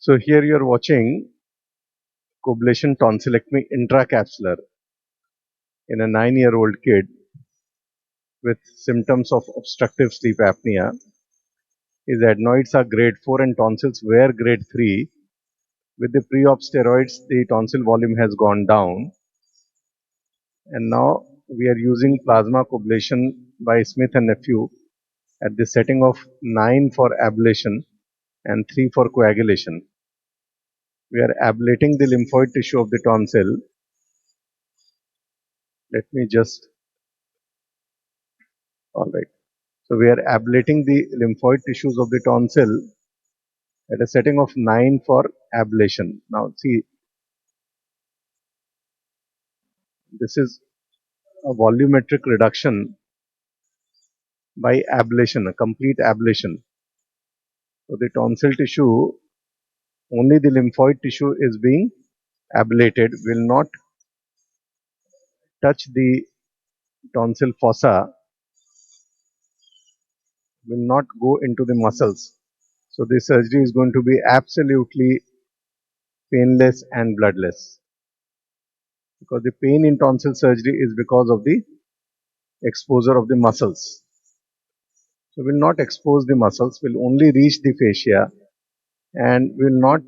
So here you are watching Coblation tonsillectomy intracapsular in a 9-year-old kid with symptoms of obstructive sleep apnea. His adenoids are grade 4 and tonsils were grade 3. With the pre-op steroids, the tonsil volume has gone down, and now we are using plasma coblation by Smith and Nephew at the setting of 9 for ablation and 3 for coagulation. We are ablating the lymphoid tissue of the tonsil. Let me just, alright. So we are ablating the lymphoid tissues of the tonsil at a setting of 9 for ablation. Now see, this is a volumetric reduction by ablation, a complete ablation. So the tonsil tissue, only the lymphoid tissue is being ablated, will not touch the tonsil fossa, will not go into the muscles. So this surgery is going to be absolutely painless and bloodless, because the pain in tonsil surgery is because of the exposure of the muscles. So will not expose the muscles, will only reach the fascia and will not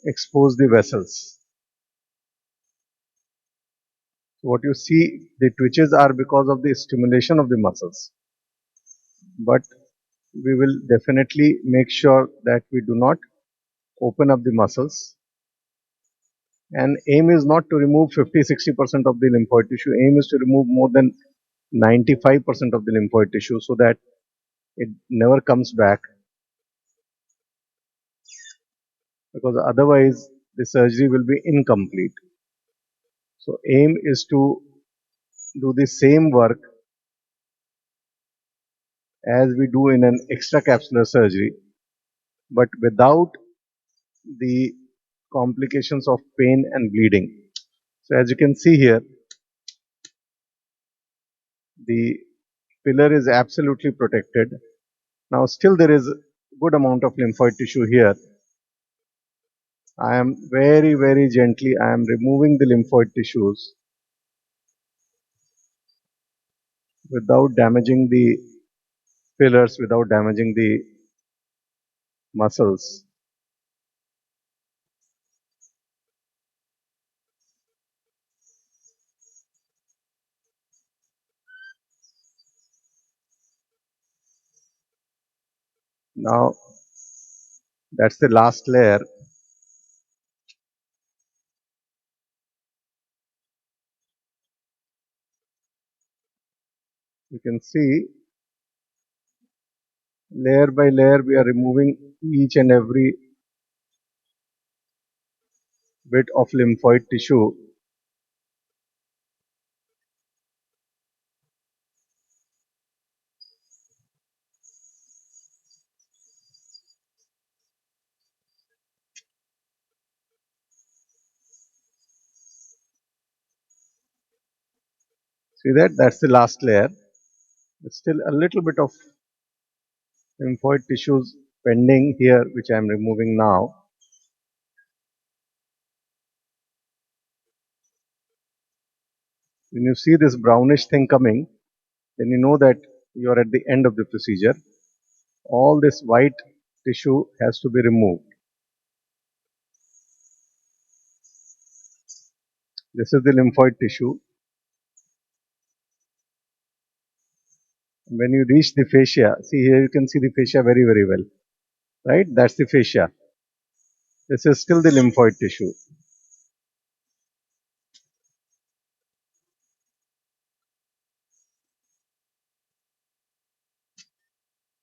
expose the vessels. So what you see, the twitches are because of the stimulation of the muscles, but we will definitely make sure that we do not open up the muscles. And aim is not to remove 50-60% of the lymphoid tissue. Aim is to remove more than 95% of the lymphoid tissue, so that it never comes back, because otherwise the surgery will be incomplete. So aim is to do the same work as we do in an extracapsular surgery, but without the complications of pain and bleeding. So as you can see here, the pillar is absolutely protected. Now still there is a good amount of lymphoid tissue here. I am very gently, I am removing the lymphoid tissues without damaging the pillars, without damaging the muscles. Now that's the last layer. You can see layer by layer we are removing each and every bit of lymphoid tissue. See that? That's the last layer. There's still a little bit of lymphoid tissues pending here, which I am removing now. When you see this brownish thing coming, then you know that you are at the end of the procedure. All this white tissue has to be removed. This is the lymphoid tissue. When you reach the fascia, see here you can see the fascia very well, right? That's the fascia. This is still the lymphoid tissue.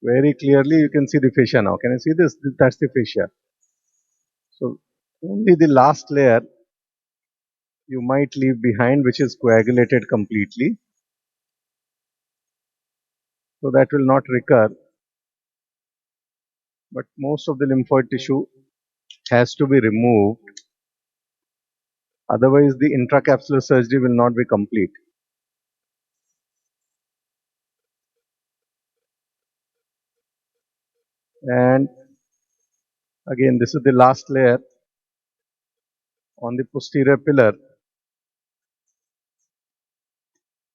Very clearly you can see the fascia now. Can you see this? That's the fascia. So only the last layer you might leave behind, which is coagulated completely. So that will not recur. But most of the lymphoid tissue has to be removed. Otherwise the intracapsular surgery will not be complete. And Again, this is the last layer on the posterior pillar.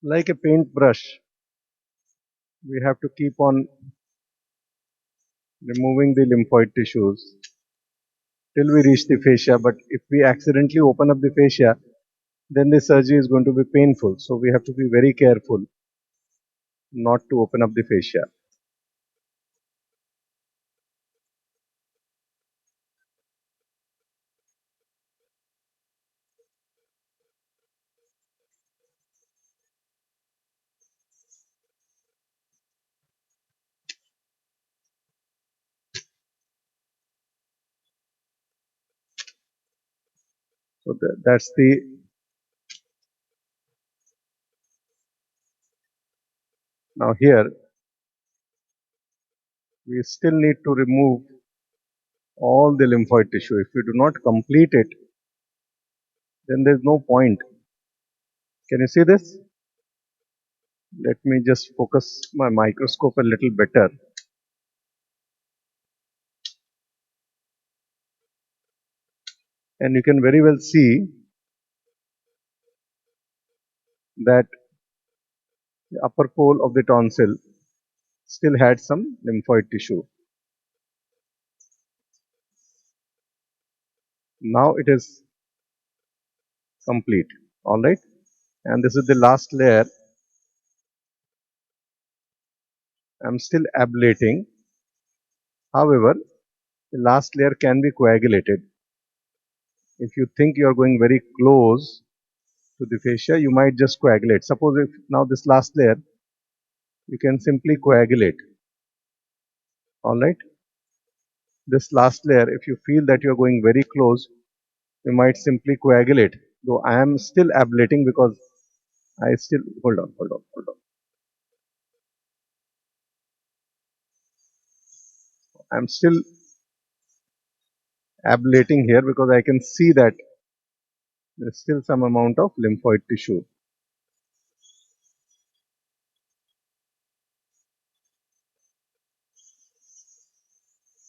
Like a paintbrush, we have to keep on removing the lymphoid tissues till we reach the fascia. But if we accidentally open up the fascia, then the surgery is going to be painful. So we have to be very careful not to open up the fascia. So that's the, now here we still need to remove all the lymphoid tissue. If we do not complete it, then there's no point. Can you see this? Let me just focus my microscope a little better. And you can very well see that the upper pole of the tonsil still had some lymphoid tissue. Now it is complete. All right. And this is the last layer. I'm still ablating. However, the last layer can be coagulated. If you think you are going very close to the fascia, you might just coagulate. Suppose if now this last layer, you can simply coagulate. All right. This last layer, if you feel that you are going very close, you might simply coagulate. Though I am still ablating because I still, hold on. I'm still ablating here because I can see that there's still some amount of lymphoid tissue.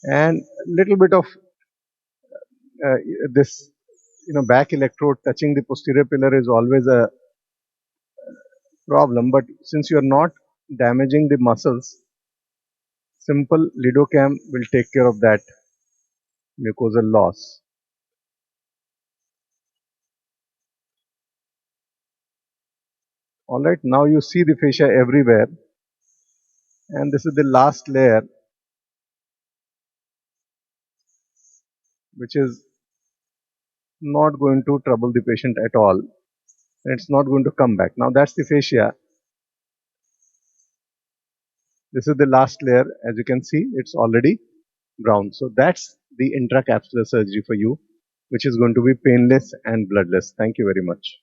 And little bit of uh, this, back electrode touching the posterior pillar is always a problem. But since you are not damaging the muscles, simple lidocam will take care of that mucosal loss. All right, now you see the fascia everywhere, and this is the last layer, which is not going to trouble the patient at all, and it's not going to come back. Now that's the fascia. This is the last layer. As you can see, it's already brown. So that's the intracapsular surgery for you, which is going to be painless and bloodless. Thank you very much.